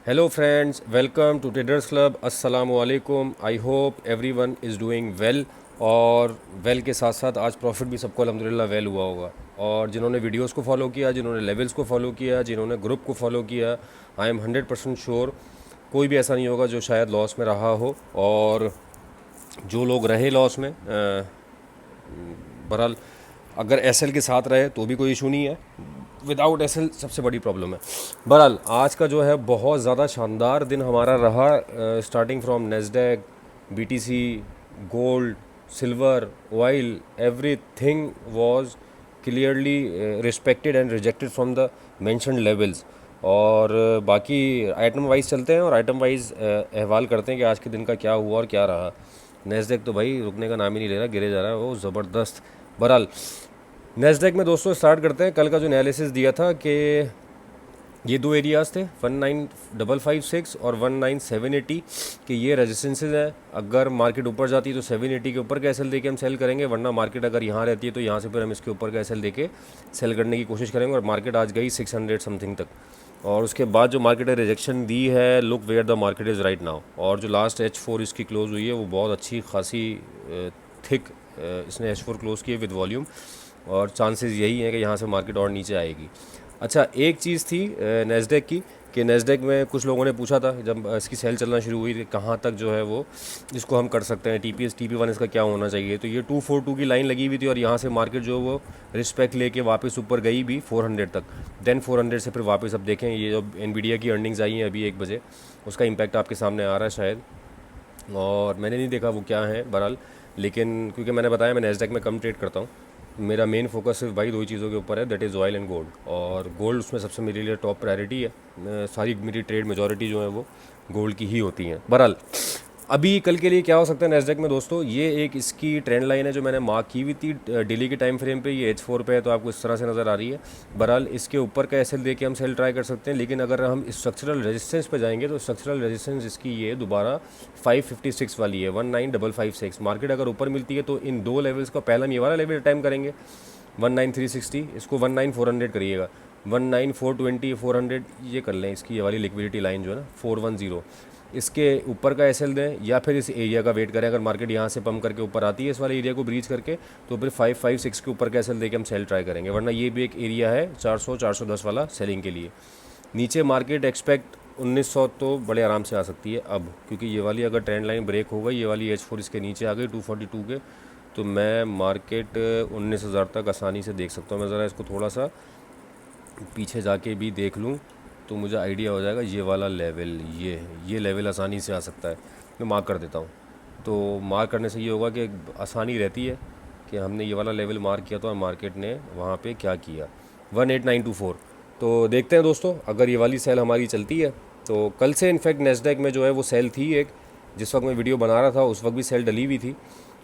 Hello friends, welcome to traders club. अस्सलाम वालेकुम। I hope everyone is doing well. और well के साथ साथ आज प्रॉफिट भी सबको अल्हम्दुलिल्लाह वेल हुआ होगा। और जिन्होंने वीडियोस को फॉलो किया, जिन्होंने लेवल्स को फॉलो किया, जिन्होंने ग्रुप को फॉलो किया, आई एम 100% श्योर कोई भी ऐसा नहीं होगा जो शायद लॉस में रहा हो। और जो लोग रहे लॉस में, बहरहाल अगर एसएल के साथ रहे तो भी कोई इशू नहीं है, विदाउट एसएल सबसे बड़ी प्रॉब्लम है। बहरहाल आज का जो है बहुत ज़्यादा शानदार दिन हमारा रहा, starting from Nasdaq, BTC, gold, silver, oil, everything was clearly respected and rejected from the mentioned levels. और बाकी आइटम वाइज चलते हैं और आइटम वाइज अहवाल करते हैं कि आज के दिन का क्या हुआ और क्या रहा। नेस्डैक तो भाई रुकने का नाम ही नहीं ले रहा, गिरे जा रहा है वो ज़बरदस्त। बहरहाल नेस्डैक में दोस्तों स्टार्ट करते हैं। कल का जो एनालिसिस दिया था कि ये दो एरियाज़ थे 19556 और 19780 कि ये रेजिस्टेंसेज हैं। अगर मार्केट ऊपर जाती है तो 780 के ऊपर का एसएल देके हम सेल करेंगे, वरना मार्केट अगर यहाँ रहती है तो यहाँ से फिर हम इसके ऊपर का एसएल देके सेल करने की कोशिश करेंगे। और मार्केट आज गई 600 समथिंग तक। और उसके बाद जो मार्केट ने रिजेक्शन दी है, look where the market is right now. और जो लास्ट H4 इसकी क्लोज हुई है वो बहुत अच्छी खासी थिक इसने H4 क्लोज की है विद वॉल्यूम। और चांसेस यही हैं कि यहाँ से मार्केट और नीचे आएगी। अच्छा, एक चीज़ थी नेस्डैक की कि नेस्डैक में कुछ लोगों ने पूछा था जब इसकी सेल चलना शुरू हुई थी कहाँ तक जो है वो इसको हम कर सकते हैं, TP1 इसका क्या होना चाहिए। तो ये 242 की लाइन लगी हुई थी और यहाँ से मार्केट जो वो रिस्पेक्ट लेके वापस ऊपर गई भी 400 तक। देन 400 से फिर वापस, अब देखें ये जो एनवीडिया की अर्निंग्स आई हैं अभी 1 बजे, उसका इम्पैक्ट आपके सामने आ रहा है शायद, और मैंने नहीं देखा वो क्या है बहरहाल। लेकिन क्योंकि मैंने बताया मैं नेस्डैक में कम ट्रेड करता हूँ, मेरा मेन फोकस सिर्फ भाई दो ही चीज़ों के ऊपर है, that is oil and gold. और गोल्ड उसमें सबसे मेरे लिए टॉप प्रायोरिटी है। सारी मेरी ट्रेड मेजॉरिटी जो है वो गोल्ड की ही होती हैं। बहरहाल अभी कल के लिए क्या हो सकता है नेस्डैक में दोस्तों, ये एक इसकी ट्रेंड लाइन है जो मैंने मार्क की हुई थी डेली के टाइम फ्रेम पे। ये H4 पे है तो आपको इस तरह से नज़र आ रही है। बहरहाल इसके ऊपर का एसएल दे के हम सेल ट्राई कर सकते हैं। लेकिन अगर हम स्ट्रक्चरल रेजिस्टेंस पे जाएंगे तो स्ट्रक्चरल रेजिस्टेंस इसकी ये दोबारा 556 वाली है, 19556। मार्केट अगर ऊपर मिलती है तो इन दो लेवल्स का पहला हम ये वाला लेवल अटैम्प्ट करेंगे 19360, इसको 19400 करिएगा, 19420 400 ये कर लें। इसकी ये वाली लिक्विडिटी लाइन जो है ना 410, इसके ऊपर का एसएल दें या फिर इस एरिया का वेट करें। अगर मार्केट यहाँ से पम्प करके ऊपर आती है इस वाले एरिया को ब्रीच करके, तो फिर 556 के ऊपर का एसएल देके हम सेल ट्राई करेंगे। वरना ये भी एक एरिया है 400-410 वाला सेलिंग के लिए। नीचे मार्केट एक्सपेक्ट 1900 तो बड़े आराम से आ सकती है अब, क्योंकि ये वाली अगर ट्रेंड लाइन ब्रेक हो गई, ये वाली H4 इसके नीचे आ गई 242 के, तो मैं मार्केट 19,000 तक आसानी से देख सकता हूँ। मैं ज़रा इसको थोड़ा सा पीछे जाके भी देख लूँ तो मुझे आइडिया हो जाएगा। ये वाला लेवल, ये लेवल आसानी से आ सकता है। मैं मार्क कर देता हूँ। तो मार्क करने से ये होगा कि आसानी रहती है कि हमने ये वाला लेवल मार्क किया तो मार्केट ने वहाँ पे क्या किया, 18924। तो देखते हैं दोस्तों, अगर ये वाली सेल हमारी चलती है तो कल से इनफैक्ट नेस्डैक में जो है वो सेल थी एक, जिस वक्त मैं वीडियो बना रहा था उस वक्त भी सेल डली हुई थी।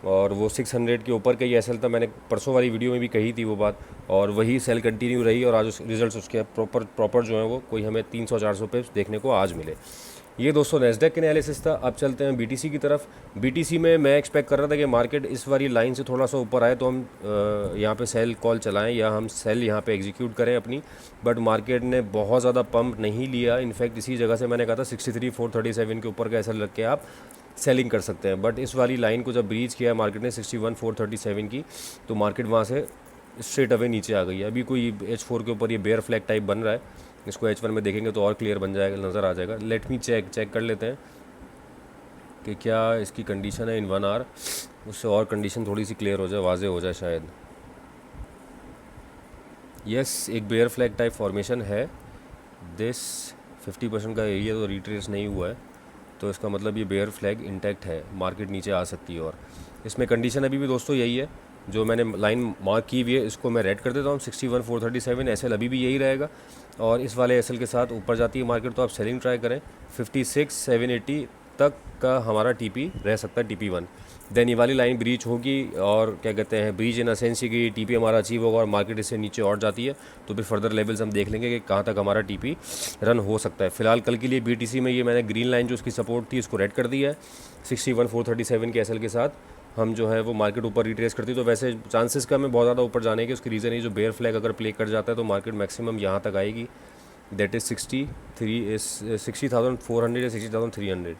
और वो 600 के ऊपर का ही एसएल था, मैंने परसों वाली वीडियो में भी कही थी वो बात, और वही सेल कंटिन्यू रही। और आज रिजल्ट्स उसके प्रॉपर जो है वो कोई हमें 300-400 पे देखने को आज मिले। ये दोस्तों नेस्डैक के एनालिसिस था। अब चलते हैं बीटीसी की तरफ। बीटीसी में मैं एक्सपेक्ट कर रहा था कि मार्केट इस वाली लाइन से थोड़ा सा ऊपर आए तो हम यहाँ पे सेल कॉल चलाएं या हम सेल यहाँ पे एग्जीक्यूट करें अपनी। बट मार्केट ने बहुत ज़्यादा पंप नहीं लिया। इनफैक्ट इसी जगह से मैंने कहा था 63,437 के ऊपर का एसएल रख के आप सेलिंग कर सकते हैं। बट इस वाली लाइन को जब ब्रीच किया मार्केट ने 61,437 की, तो मार्केट वहाँ से स्ट्रेट अवे नीचे आ गई है। अभी कोई H4 के ऊपर ये बेयर फ्लैग टाइप बन रहा है, इसको H1 में देखेंगे तो और क्लियर बन जाएगा, नज़र आ जाएगा। लेट मी चेक कर लेते हैं कि क्या इसकी कंडीशन है इन 1 आवर, उससे और कंडीशन थोड़ी सी क्लियर हो जाए, वाजे हो जाए शायद। यस, एक बेयर फ्लैग टाइप फॉर्मेशन है। दिस 50% का एरिया तो रिट्रेस नहीं हुआ है, तो इसका मतलब ये बेयर फ्लैग इंटैक्ट है, मार्केट नीचे आ सकती है। और इसमें कंडीशन अभी भी दोस्तों यही है जो मैंने लाइन मार्क की हुई है, इसको मैं रेड कर देता हूँ 61,437। एसएल अभी भी यही रहेगा। और इस वाले एसएल के साथ ऊपर जाती है मार्केट तो आप सेलिंग ट्राई करें। 56,780 तक का हमारा टीपी रह सकता है, TP1। देन ये वाली लाइन ब्रीच होगी और क्या कहते हैं, ब्रीच इन असेंस की टीपी हमारा अचीव होगा और मार्केट इससे नीचे और जाती है तो फिर फर्दर लेवल्स हम देख लेंगे कि कहाँ तक हमारा टीपी रन हो सकता है। फिलहाल कल के लिए बीटीसी में ये मैंने ग्रीन लाइन जो उसकी सपोर्ट थी इसको रेड कर दिया है 61,437 के एसएल के साथ। हम जो है वो मार्केट ऊपर रिट्रेस करती तो वैसे चांसेस कम है बहुत ज़्यादा ऊपर जाने के। उसकी रीज़न है जो बेयर फ्लैग अगर प्ले कर जाता है तो मार्केट मैक्सिमम यहाँ तक आएगी दैट इज़ 60,400 या 60,300।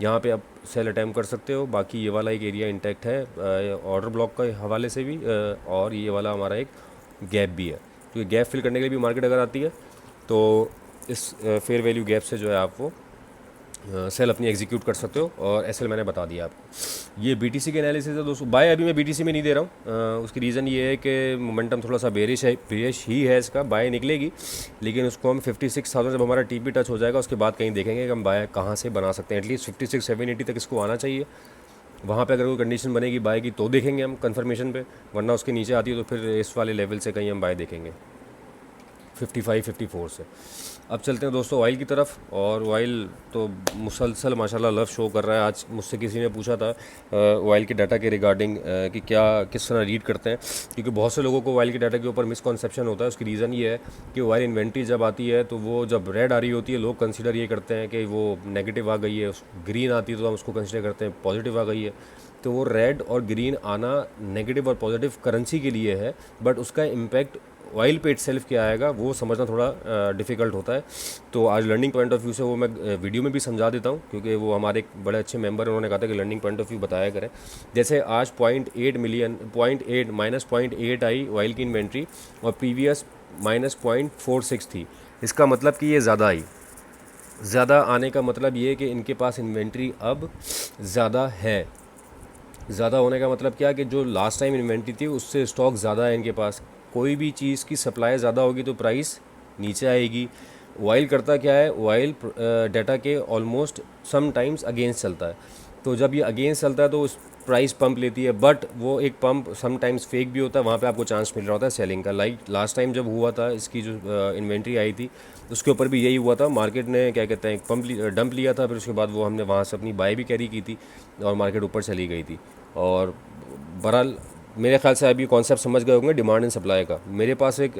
यहाँ पे आप सेल अटैम्प्ट कर सकते हो। बाकी ये वाला एक एरिया इंटैक्ट है ऑर्डर ब्लॉक के हवाले से भी, और ये वाला हमारा एक गैप भी है। तो ये गैप फिल करने के लिए भी मार्केट अगर आती है तो इस फेयर वैल्यू गैप से जो है आप वो सेल अपनी एग्जीक्यूट कर सकते हो। और एसएल मैंने बता दिया आपको। ये बीटीसी के एनालिसिस है दोस्तों। बाय अभी मैं बीटीसी में नहीं दे रहा हूँ, उसकी रीज़न ये है कि मोमेंटम थोड़ा सा बेरिश ही है इसका। बाय निकलेगी, लेकिन उसको हम 56,000 जब हमारा टीपी टच हो जाएगा उसके बाद कहीं देखेंगे कि हम बाय कहाँ से बना सकते हैं। एटलीस्ट 56,780 तक इसको आना चाहिए। वहाँ पे अगर कोई कंडीशन बनेगी बाय की तो देखेंगे हम कंफर्मेशन पे, वरना उसके नीचे आती है तो फिर इस वाले लेवल से कहीं हम बाय देखेंगे 55-54 से। अब चलते हैं दोस्तों ऑयल की तरफ। और ऑयल तो मुसलसल माशाल्लाह लव शो कर रहा है। आज मुझसे किसी ने पूछा था ऑयल के डाटा के रिगार्डिंग कि क्या किस तरह रीड करते हैं, क्योंकि बहुत से लोगों को ऑयल के डाटा के ऊपर मिसकॉन्सेप्शन होता है। उसकी रीज़न ये है कि ऑयल इन्वेंट्री जब आती है तो वो जब रेड आ रही होती है लोग कंसिडर ये करते हैं कि वो नेगेटिव आ गई है, ग्रीन आती है तो हम उसको कंसिडर करते हैं पॉजिटिव आ गई है। तो वो रेड और ग्रीन आना नेगेटिव और पॉजिटिव करेंसी के लिए है, बट उसका इम्पैक्ट ऑयल पे इटसेल्फ क्या आएगा वो समझना थोड़ा डिफ़िकल्ट होता है। तो आज लर्निंग पॉइंट ऑफ व्यू से वो मैं वीडियो में भी समझा देता हूँ, क्योंकि वो हमारे एक बड़े अच्छे मेंबर हैं, उन्होंने कहा था कि लर्निंग पॉइंट ऑफ व्यू बताया करें। जैसे आज 0.8 आई ऑयल की इन्वेंट्री और प्रीवियस -0.46 थी। इसका मतलब कि ये ज़्यादा आई। ज़्यादा आने का मतलब ये है कि इनके पास इन्वेंट्री अब ज़्यादा है। ज़्यादा होने का मतलब क्या कि जो लास्ट टाइम इन्वेंट्री थी उससे स्टॉक ज़्यादा है इनके पास। कोई भी चीज़ की सप्लाई ज़्यादा होगी तो प्राइस नीचे आएगी। ऑयल करता क्या है, ऑयल डाटा के ऑलमोस्ट सम टाइम्स अगेंस्ट चलता है। तो जब ये अगेंस्ट चलता है तो उस प्राइस पंप लेती है, बट वो एक पंप सम टाइम्स फेक भी होता है। वहाँ पे आपको चांस मिल रहा होता है सेलिंग का। लाइक लास्ट टाइम जब हुआ था इसकी जो इन्वेंट्री आई थी उसके ऊपर भी यही हुआ था। मार्केट ने क्या कहते हैं एक डंप लिया था, फिर उसके बाद वो हमने वहाँ से अपनी बाय भी कैरी की थी और मार्केट ऊपर चली गई थी। और बहरहाल मेरे ख्याल से अभी कॉन्सेप्ट समझ गए होंगे डिमांड एंड सप्लाई का। मेरे पास एक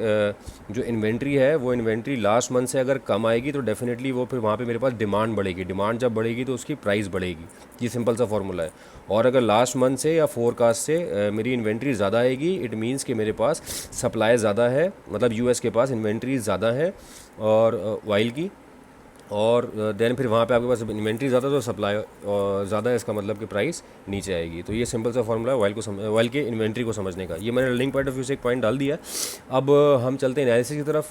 जो इन्वेंट्री है वो इन्वेंट्री लास्ट मंथ से अगर कम आएगी तो डेफिनेटली वो फिर वहाँ पे मेरे पास डिमांड बढ़ेगी। डिमांड जब बढ़ेगी तो उसकी प्राइस बढ़ेगी। ये सिंपल सा फॉर्मूला है। और अगर लास्ट मंथ से या फोरकास्ट से मेरी इन्वेंट्री ज़्यादा आएगी, इट मीन्स कि मेरे पास सप्लाई ज़्यादा है, मतलब यूएस के पास इन्वेंट्री ज़्यादा है और ऑयल की। और देन फिर वहाँ पे आपके पास इन्वेंट्री ज़्यादा तो सप्लाई ज़्यादा है, इसका मतलब कि प्राइस नीचे आएगी। तो ये सिंपल सा फॉर्मूला है ऑयल के इन्वेंट्री को समझने का। ये मैंने लिंक पॉइंट ऑफ व्यू से एक पॉइंट डाल दिया है। अब हम चलते हैं एनालिसिस की तरफ।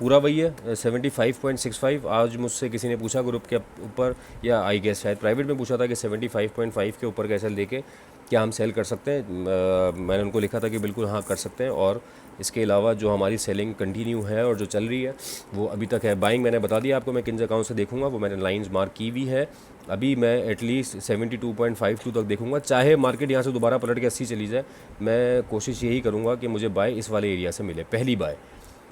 पूरा वही है 75.65। आज मुझसे किसी ने पूछा ग्रुप के ऊपर, या आई गेस शायद प्राइवेट में पूछा था कि 75.5 के ऊपर कैसे लेके क्या हम सेल कर सकते हैं। मैंने उनको लिखा था कि बिल्कुल हाँ कर सकते हैं। और इसके अलावा जो हमारी सेलिंग कंटिन्यू है और जो चल रही है वो अभी तक है। बाइंग मैंने बता दिया आपको मैं किन जगहों से देखूंगा, वो मैंने लाइंस मार्क की हुई है। अभी मैं एटलीस्ट 72.52 तक देखूंगा, चाहे मार्केट यहाँ से दोबारा पलट के 80 चली जाए। मैं कोशिश यही करूँगा कि मुझे बाय इस वाले एरिया से मिले, पहली बाय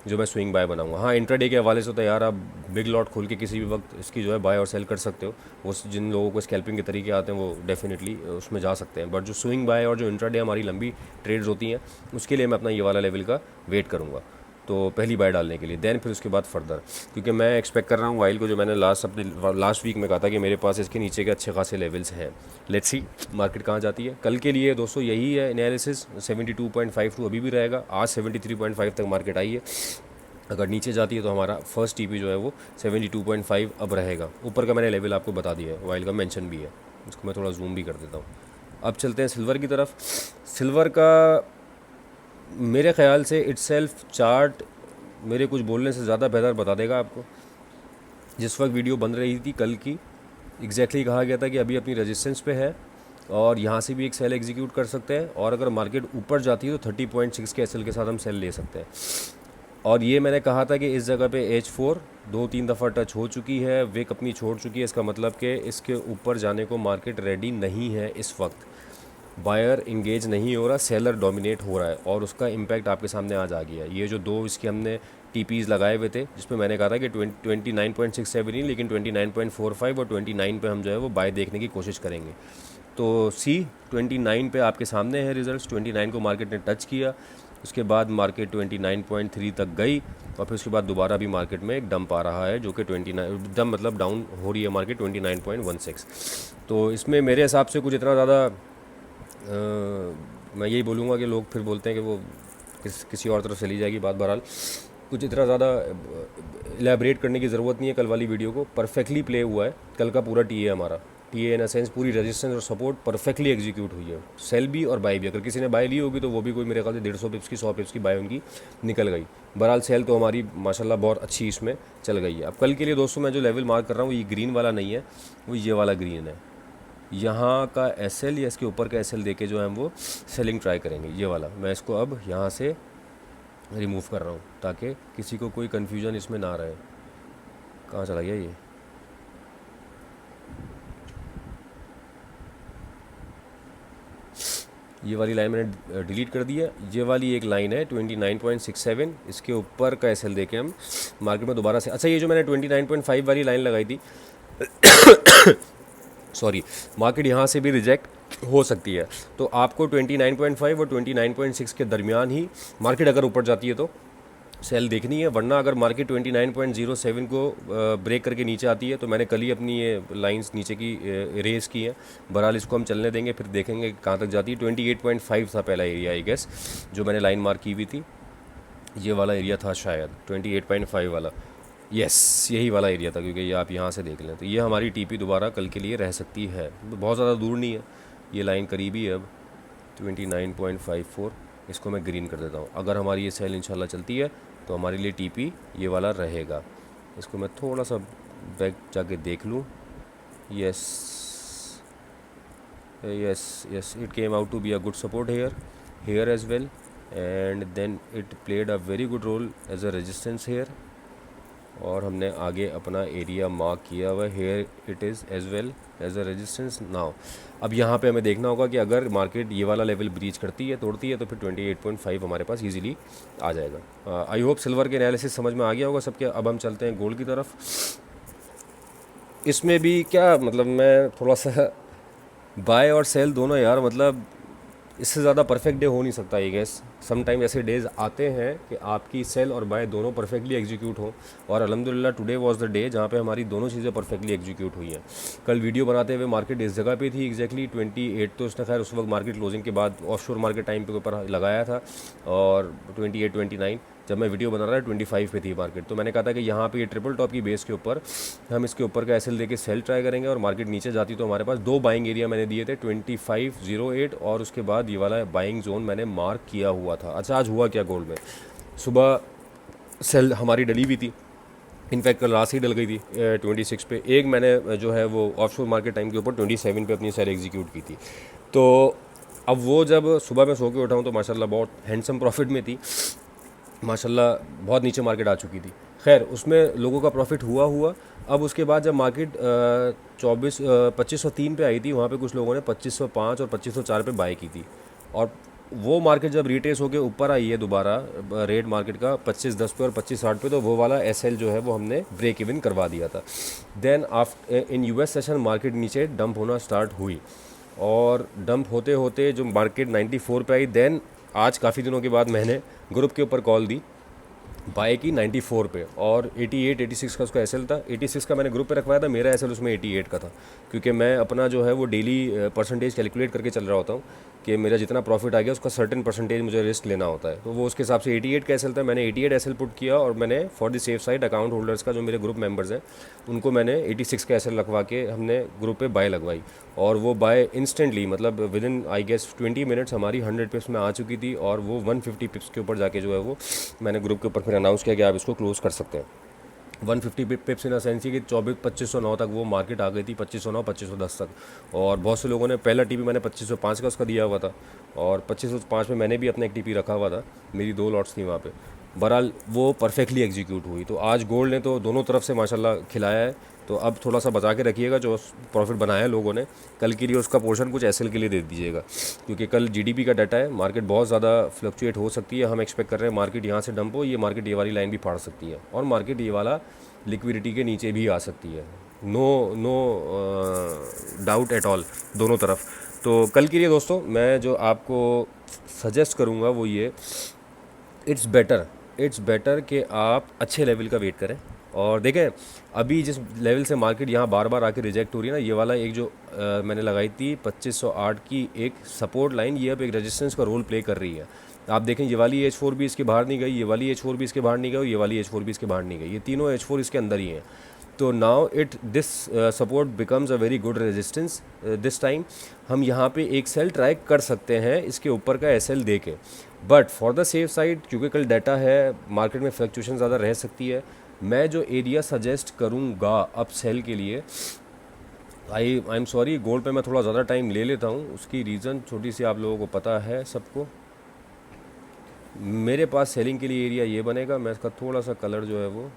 जो मैं स्विंग बाय बनाऊंगा। हाँ, इंट्राडे के हवाले से तो यार आप बिग लॉट खोल के किसी भी वक्त इसकी जो है बाय और सेल कर सकते हो। वो जिन लोगों को स्कैल्पिंग के तरीके आते हैं वो डेफिनेटली उसमें जा सकते हैं। बट जो स्विंग बाय और जो इंट्राडे हमारी लंबी ट्रेड्स होती हैं उसके लिए मैं अपना ये वाला लेवल का वेट करूँगा, तो पहली बाय डालने के लिए। देन फिर उसके बाद फर्दर, क्योंकि मैं एक्सपेक्ट कर रहा हूँ ऑयल को, जो मैंने लास्ट वीक में कहा था कि मेरे पास इसके नीचे के अच्छे खासे लेवल्स हैं। लेट्स सी मार्केट कहाँ जाती है। कल के लिए दोस्तों यही है एनालिसिस। 72.52 अभी भी रहेगा। आज 73.5 तक मार्केट आई है। अगर नीचे जाती है तो हमारा फर्स्ट टीपी जो है वो 72.5 अब रहेगा। ऊपर का मैंने लेवल आपको बता दिया है, ऑयल का मेंशन भी है। इसको मैं थोड़ा जूम भी कर देता हूँ। अब चलते हैं सिल्वर की तरफ। सिल्वर का मेरे ख्याल से इटसेल्फ चार्ट मेरे कुछ बोलने से ज़्यादा बेहतर बता देगा आपको। जिस वक्त वीडियो बन रही थी कल की, एग्जैक्टली कहा गया था कि अभी अपनी रेजिस्टेंस पे है और यहाँ से भी एक सेल एग्जीक्यूट कर सकते हैं। और अगर मार्केट ऊपर जाती है तो 30.6 के एसएल के साथ हम सेल ले सकते हैं। और ये मैंने कहा था कि इस जगह पे H4 2-3 दफ़ा टच हो चुकी है, विक अपनी छोड़ चुकी है। इसका मतलब कि इसके ऊपर जाने को मार्केट रेडी नहीं है इस वक्त। बायर इंगेज नहीं हो रहा, सेलर डोमिनेट हो रहा है और उसका इम्पैक्ट आपके सामने आज आ गया। ये जो दो इसके हमने टीपीज़ लगाए हुए थे जिसमें मैंने कहा था कि 29.67 नहीं लेकिन 29.45 और 29 पे हम जो है वो बाय देखने की कोशिश करेंगे। तो सी 29 पे आपके सामने है रिजल्ट्स। 29 को मार्केट ने टच किया, उसके बाद मार्केट 29.3 तक गई और फिर उसके बाद दोबारा भी मार्केट में एक डंप आ रहा है जो कि 29 डंप मतलब डाउन हो रही है मार्केट 29.16। तो इसमें मेरे हिसाब से कुछ इतना ज़्यादा मैं यही बोलूँगा कि लोग फिर बोलते हैं कि वो किसी और तरफ चली जाएगी बात। बहरहाल कुछ इतना ज़्यादा इलेबरेट करने की ज़रूरत नहीं है, कल वाली वीडियो को परफेक्टली प्ले हुआ है। कल का पूरा टी ए हमारा, T A in a sense पूरी रेजिस्टेंस और सपोर्ट परफेक्टली एग्जीक्यूट हुई है, सेल भी और बाई भी। अगर किसी ने बाई ली होगी तो वो भी कोई मेरे ख्याल से 150 पिप्स की 100 पिप्स की बाई उनकी निकल गई। बहरहाल सेल तो हमारी माशाल्लाह बहुत अच्छी इसमें चल गई है। अब कल के लिए दोस्तों मैं जो लेवल मार्क कर रहा हूँ ये ग्रीन वाला नहीं है, वो ये वाला ग्रीन है। यहाँ का एस एल या इसके ऊपर का एस एल दे के जो है हम वो सेलिंग ट्राई करेंगे। ये वाला मैं इसको अब यहाँ से रिमूव कर रहा हूँ ताकि किसी को कोई कन्फ्यूजन इसमें ना रहे। कहाँ चला गया ये वाली लाइन मैंने डिलीट कर दी है। ये वाली एक लाइन है 29.67, इसके ऊपर का एस एल दे के हम मार्केट में दोबारा से, अच्छा ये जो मैंने 29.5 वाली लाइन लगाई थी सॉरी, मार्केट यहाँ से भी रिजेक्ट हो सकती है। तो आपको 29.5 और 29.6 के दरमियान ही मार्केट अगर ऊपर जाती है तो सेल देखनी है, वरना अगर मार्केट 29.07 को ब्रेक करके नीचे आती है तो मैंने कल ही अपनी ये लाइंस नीचे की रेस की है। बहरहाल इसको हम चलने देंगे, फिर देखेंगे कहाँ तक जाती है। 28.5 था पहला एरिया आई गेस जो मैंने लाइन मार्क की हुई थी, ये वाला एरिया था शायद 28.5 वाला, यस यही वाला एरिया था, क्योंकि ये आप यहाँ से देख लें तो ये हमारी टीपी दोबारा कल के लिए रह सकती है। तो बहुत ज़्यादा दूर नहीं है, ये लाइन करीबी है। अब 29.54 इसको मैं ग्रीन कर देता हूँ। अगर हमारी ये सेल इंशाल्लाह चलती है तो हमारे लिए टीपी ये वाला रहेगा। इसको मैं थोड़ा सा बैक जाके देख लूँ। Yes yes yes, it came out to be a good support here as well, and then it played a very good role as a resistance here, और हमने आगे अपना एरिया मार्क किया हुआ here it is as well as a resistance now. अब यहाँ पे हमें देखना होगा कि अगर मार्केट ये वाला लेवल ब्रीच करती है, तोड़ती है, तो फिर 28.5 हमारे पास इजीली आ जाएगा। आई होप सिल्वर के एनालिसिस समझ में आ गया होगा सबके। अब हम चलते हैं गोल्ड की तरफ। इसमें भी क्या मतलब, मैं थोड़ा सा बाय और सेल दोनों यार, मतलब इससे ज़्यादा परफेक्ट डे हो नहीं सकता आई गेस। समटाइम ऐसे डेज़ आते हैं कि आपकी सेल और बाय दोनों परफेक्टली एग्जीक्यूट हो, और अल्हम्दुलिल्लाह टुडे वाज द डे जहाँ पे हमारी दोनों चीज़ें परफेक्टली एग्जीक्यूट हुई हैं। कल वीडियो बनाते हुए मार्केट इस जगह पे थी एग्जैक्टली 28, तो उसने खैर उस वक्त मार्केट क्लोजिंग के बाद ऑफशोर मार्केट टाइम पे ऊपर लगाया था, और 28 29 जब मैं वीडियो बना रहा था 25 पे थी मार्केट। तो मैंने कहा था कि यहाँ पे ये ट्रिपल टॉप की बेस के ऊपर हम इसके ऊपर का एसएल देके सेल ट्राई करेंगे, और मार्केट नीचे जाती तो हमारे पास दो बाइंग एरिया मैंने दिए थे 2508, और उसके बाद ये वाला बाइंग जोन मैंने मार्क किया हुआ था। अच्छा आज हुआ क्या गोल्ड में, सुबह सेल हमारी डली हुई थी, इनफैक्ट कल रात ही डल गई थी 26 पे। एक मैंने जो है वो ऑफशोर मार्केट टाइम के ऊपर 27 पे अपनी सेल एग्जीक्यूट की थी। तो अब वो जब सुबह मैं सो के उठाऊँ तो माशाल्लाह बहुत हैंडसम प्रॉफिट में थी, माशाल्लाह बहुत नीचे मार्केट आ चुकी थी। खैर उसमें लोगों का प्रॉफिट हुआ। अब उसके बाद जब मार्केट 2503 पे आई थी, वहाँ पे कुछ लोगों ने 2505 और 2504 पे बाय की थी, और वो मार्केट जब रिट्रेस होकर ऊपर आई है दोबारा रेट मार्केट का 2510 पे और 2560 पे, तो वो वाला एसएल जो है वो हमने ब्रेक इवन करवा दिया था। Then after in US session market नीचे डंप होना स्टार्ट हुई, और डंप होते होते जो मार्केट 94 पे आई, देन आज काफ़ी दिनों के बाद मैंने ग्रुप के ऊपर कॉल दी बाय की 94 पे, और 88 86 का उसका एसएल था। 86 का मैंने ग्रुप पे रखवाया था, मेरा एसएल उसमें 88 का था, क्योंकि मैं अपना जो है वो डेली परसेंटेज कैलकुलेट करके चल रहा होता हूँ कि मेरा जितना प्रॉफिट आ गया उसका सर्टेन परसेंटेज मुझे रिस्क लेना होता है। तो वो उसके हिसाब से 88 का एसएल था, मैंने 88 एसएल पुट किया, और मैंने for the safe side account holders का जो मेरे ग्रुप मेंबर्स हैं उनको मैंने 86 का एसएल रखवा के हमने ग्रुप पे बाय लगवाई, और वो बाय इंस्टेंटली मतलब within I guess 20 minutes हमारी 100 पिप्स में आ चुकी थी, और वो 150 पिप्स के ऊपर जाके जो है वो मैंने ग्रुप के ऊपर फिर अनाउंस किया कि आप इसको क्लोज कर सकते हैं। 150 पिप्स इन सेंस कि 2509 तक वो मार्केट आ गई थी, 2509 2510 तक, और बहुत से लोगों ने पहला टीपी मैंने 2505 का उसका दिया हुआ था, और 2505 में मैंने भी अपना एक टीपी रखा हुआ था, मेरी 2 लॉट्स थी वहाँ पे। बहरहाल वो परफेक्टली एग्जीक्यूट हुई। तो आज गोल्ड ने तो दोनों तरफ से माशाल्लाह खिलाया है। तो अब थोड़ा सा बचा के रखिएगा, जो प्रॉफिट बनाया है लोगों ने कल के लिए उसका पोर्शन कुछ एसएल के लिए दे दीजिएगा, क्योंकि कल जीडीपी का डाटा है, मार्केट बहुत ज़्यादा फ्लक्चुएट हो सकती है। हम एक्सपेक्ट कर रहे हैं मार्केट यहाँ से डंप हो, ये मार्केट ये वाली लाइन भी फाड़ सकती है, और मार्केट ये वाला लिक्विडिटी के नीचे भी आ सकती है। नो डाउट एट ऑल दोनों तरफ। तो कल के लिए दोस्तों मैं जो आपको सजेस्ट करूँगा वो ये, इट्स बेटर कि आप अच्छे लेवल का वेट करें। और देखें अभी जिस लेवल से मार्केट यहाँ बार बार आके रिजेक्ट हो रही है ना, ये वाला एक जो मैंने लगाई थी 2508 की एक सपोर्ट लाइन, ये अब एक रेजिस्टेंस का रोल प्ले कर रही है। आप देखें ये वाली H4 भी इसके बाहर नहीं गई, ये वाली H4 भी इसके बाहर नहीं गई और ये वाली H4 भी इसके बाहर नहीं गई, ये तीनों H4 इसके अंदर ही हैं। तो now this support becomes a very good resistance this time. हम यहाँ पे एक सेल ट्राई कर सकते हैं इसके ऊपर का SL दे के, but for the safe side क्योंकि कल डाटा है, मार्केट में फ्लक्चुएशन ज़्यादा रह सकती है, मैं जो एरिया सजेस्ट करूँगा अब सेल के लिए, आई एम सॉरी गोल्ड पे मैं थोड़ा ज़्यादा टाइम ले लेता हूँ, उसकी रीज़न छोटी सी आप लोगों को पता है सबको। मेरे पास सेलिंग के लिए एरिया ये बनेगा, मैं इसका थोड़ा सा कलर जो है वो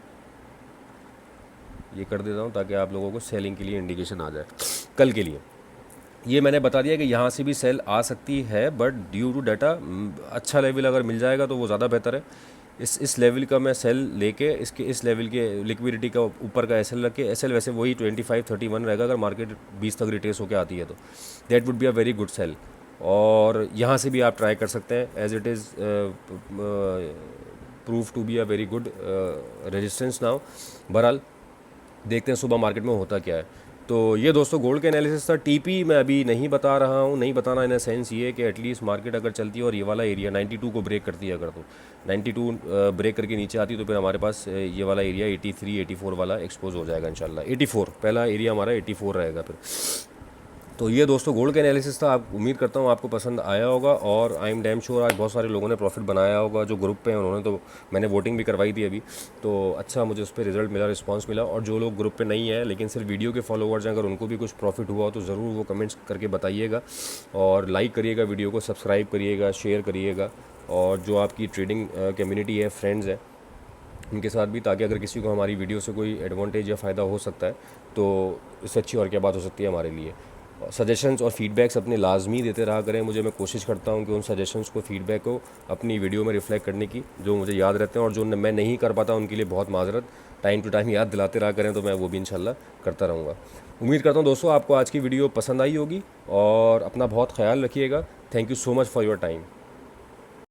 ये कर देता हूँ ताकि आप लोगों को सेलिंग के लिए इंडिकेशन आ जाए कल के लिए। ये मैंने बता दिया कि यहाँ से भी सेल आ सकती है, बट ड्यू टू डाटा अच्छा लेवल अगर मिल जाएगा तो वो ज़्यादा बेहतर है। इस लेवल का मैं सेल लेके इसके इस लेवल के लिक्विडिटी का ऊपर का SL रख के, SL वैसे वही 25-31 रहेगा अगर मार्केट 20 तक रिट्रेस होकर आती है तो that would be a very good sell. और यहाँ से भी आप ट्राई कर सकते हैं as it is prove to be a very good resistance now. बहरहाल देखते हैं सुबह मार्केट में होता क्या है। तो ये दोस्तों गोल्ड के एनालिसिस था। TP मैं अभी नहीं बता रहा हूँ, नहीं बताना इन अ सेंस ये कि एटलीस्ट मार्केट अगर चलती है और ये वाला एरिया 92 को ब्रेक करती है, अगर तो 92 ब्रेक करके नीचे आती तो फिर हमारे पास ये वाला एरिया 83-84 वाला एक्सपोज हो जाएगा इंशाल्लाह। 84 पहला एरिया हमारा 84 रहेगा फिर। तो ये दोस्तों गोल्ड का एनालिसिस था। आप उम्मीद करता हूँ आपको पसंद आया होगा और आई एम डैम श्योर आज बहुत सारे लोगों ने प्रॉफिट बनाया होगा जो ग्रुप पे हैं उन्होंने, तो मैंने वोटिंग भी करवाई थी अभी, तो अच्छा मुझे उस पर रिजल्ट मिला, रिस्पांस मिला। और जो लोग ग्रुप पे नहीं है लेकिन सिर्फ वीडियो के फॉलोवर्स हैं, अगर उनको भी कुछ प्रॉफिट हुआ तो ज़रूर वो कमेंट्स करके बताइएगा और लाइक करिएगा वीडियो को, सब्सक्राइब करिएगा, शेयर करिएगा और जो आपकी ट्रेडिंग कम्युनिटी है, फ्रेंड्स हैं, उनके साथ भी, ताकि अगर किसी को हमारी वीडियो से कोई एडवांटेज या फ़ायदा हो सकता है तो इससे अच्छी और क्या बात हो सकती है हमारे लिए। सजेशंस और फीडबैक्स अपने लाजमी देते रहा करें मुझे, मैं कोशिश करता हूं कि उन सजेशंस को, फीडबैक को अपनी वीडियो में रिफ्लेक्ट करने की, जो मुझे याद रहते हैं और जो मैं नहीं कर पाता उनके लिए बहुत माजरत। टाइम टू टाइम याद दिलाते रहा करें तो मैं वो भी इंशाल्लाह करता रहूँगा। उम्मीद करता हूँ दोस्तों आपको आज की वीडियो पसंद आई होगी और अपना बहुत ख्याल रखिएगा। Thank you so much for your time.